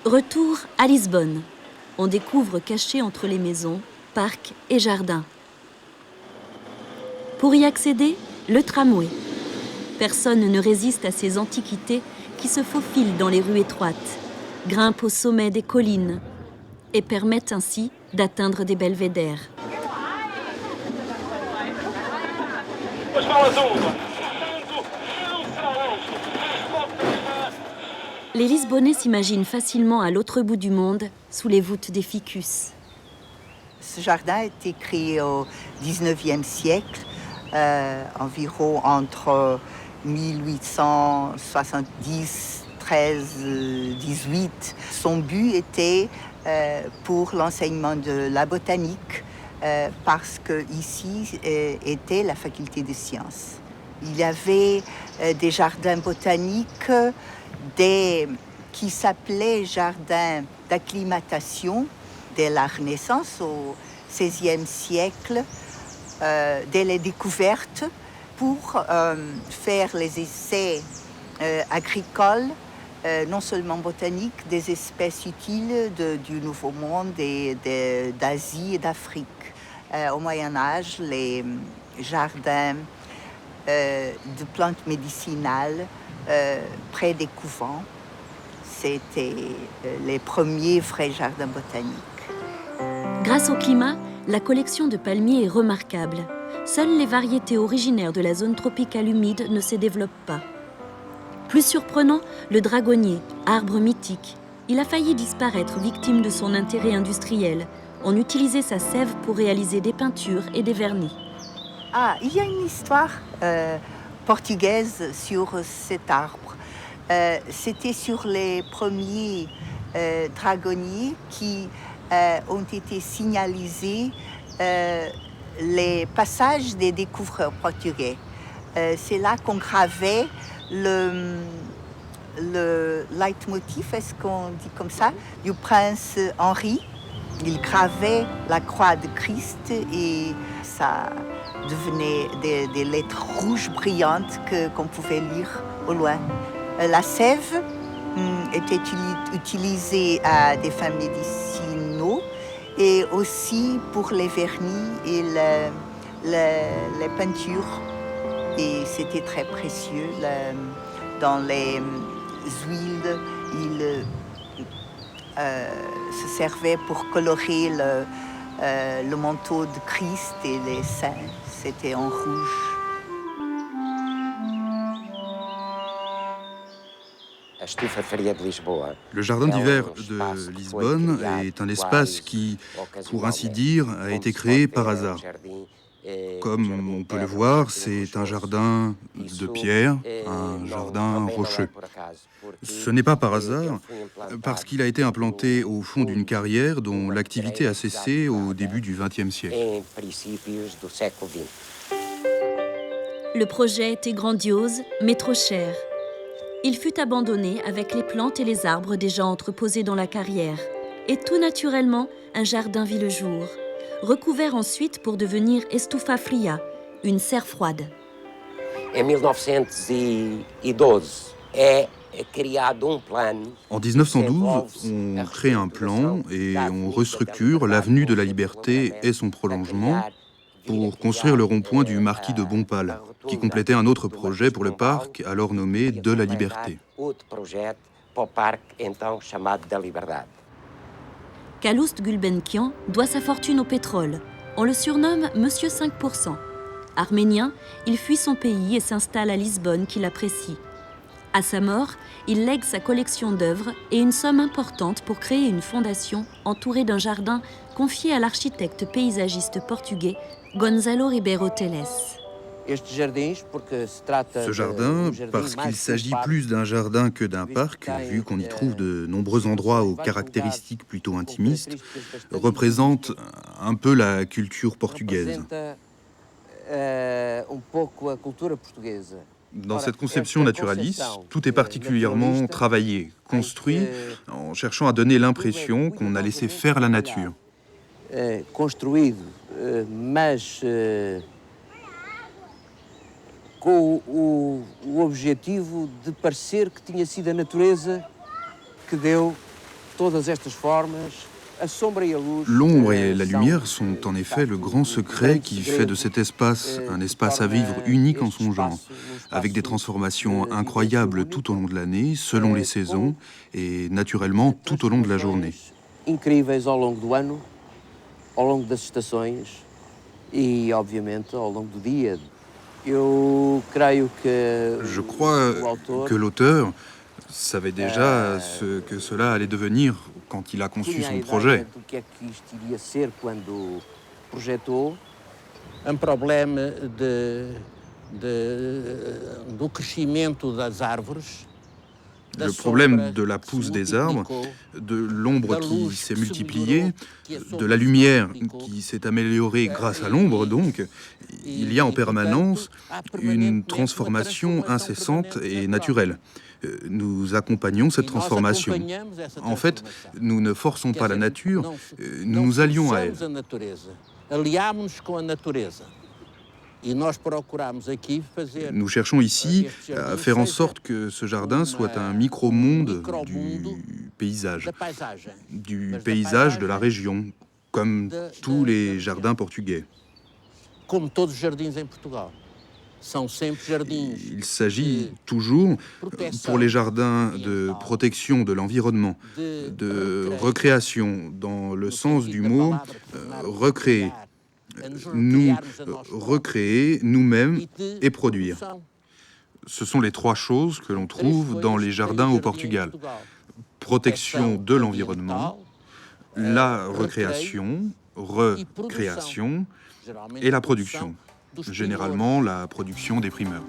Retour à Lisbonne. On découvre cachés entre les maisons, parcs et jardins. Pour y accéder, le tramway. Personne ne résiste à ces antiquités qui se faufilent dans les rues étroites, grimpent au sommet des collines et permettent ainsi d'atteindre des belvédères. Les Lisbonnais s'imaginent facilement à l'autre bout du monde, sous les voûtes des ficus. Ce jardin a été créé au XIXe siècle, environ entre 1870, 13, 18. Son but était pour l'enseignement de la botanique, parce qu'ici était la faculté des sciences. Il y avait des jardins botaniques qui s'appelaient jardins d'acclimatation dès la Renaissance, au XVIe siècle, dès les découvertes, pour faire les essais agricoles, non seulement botaniques, des espèces utiles du Nouveau Monde, d'Asie et d'Afrique. Au Moyen-Âge, les jardins de plantes médicinales près des couvents, c'était les premiers vrais jardins botaniques. Grâce au climat, la collection de palmiers est remarquable. Seules les variétés originaires de la zone tropicale humide ne se développent pas. Plus surprenant, le dragonnier, arbre mythique. Il a failli disparaître victime de son intérêt industriel. On utilisait sa sève pour réaliser des peintures et des vernis. Ah, il y a une histoire portugaise sur cet arbre. C'était sur les premiers dragonniers qui ont été signalisés les passages des découvreurs portugais. C'est là qu'on gravait le leitmotiv, est-ce qu'on dit comme ça, du prince Henri. Il gravait la croix de Christ et ça devenait des lettres rouges brillantes qu'on pouvait lire au loin. La sève était utilisée à des fins médicinaux et aussi pour les vernis et les peintures. Et c'était très précieux. Dans les huiles, il se servait pour colorer le manteau de Christ et les saints. C'était en rouge. Le jardin d'hiver de Lisbonne est un espace qui, pour ainsi dire, a été créé par hasard. Comme on peut le voir, c'est un jardin de pierre, un jardin rocheux. Ce n'est pas par hasard, parce qu'il a été implanté au fond d'une carrière dont l'activité a cessé au début du XXe siècle. Le projet était grandiose, mais trop cher. Il fut abandonné avec les plantes et les arbres déjà entreposés dans la carrière. Et tout naturellement, un jardin vit le jour, recouvert ensuite pour devenir estufa fria, une serre froide. En 1912, on crée un plan et on restructure l'avenue de la Liberté et son prolongement pour construire le rond-point du Marquis de Bompal, qui complétait un autre projet pour le parc, alors nommé de la Liberté. Calouste Gulbenkian doit sa fortune au pétrole. On le surnomme Monsieur 5%. Arménien, il fuit son pays et s'installe à Lisbonne qu'il apprécie. À sa mort, il lègue sa collection d'œuvres et une somme importante pour créer une fondation entourée d'un jardin confié à l'architecte paysagiste portugais Gonzalo Ribeiro Teles. Ce jardin, parce qu'il s'agit plus d'un jardin que d'un parc, vu qu'on y trouve de nombreux endroits aux caractéristiques plutôt intimistes, représente un peu la culture portugaise. Dans cette conception naturaliste, tout est particulièrement travaillé, construit, en cherchant à donner l'impression qu'on a laissé faire la nature. Com o objetivo de parecer que tinha sido a natureza que deu L'ombre et la lumière sont en effet le grand secret qui fait de cet espace un espace à vivre unique en son genre, avec des transformations incroyables tout au long de l'année, selon les saisons, et naturellement tout au long de la journée. Incríveis ao longo do ano, ao longo das estações e, obviamente, ao longo do dia. Eu creio que Je crois que l'auteur savait déjà ce que cela allait devenir quand il a conçu tinha a son ideia projet. do que é que isto iria ser quando projetou. Um problema do crescimento das árvores. Le problème de la pousse des arbres, de l'ombre qui s'est multipliée, de la lumière qui s'est améliorée grâce à l'ombre, donc, il y a en permanence une transformation incessante et naturelle. Nous accompagnons cette transformation. En fait, nous ne forçons pas la nature, nous nous allions à elle. Nous cherchons ici à faire en sorte que ce jardin soit un micro-monde du paysage de la région, comme tous les jardins portugais. Il s'agit toujours, pour les jardins de protection de l'environnement, de recréation, dans le sens du mot recréer. Nous recréer nous-mêmes et produire. Ce sont les trois choses que l'on trouve dans les jardins au Portugal. Protection de l'environnement, la recréation, recréation et la production. Généralement la production des primeurs.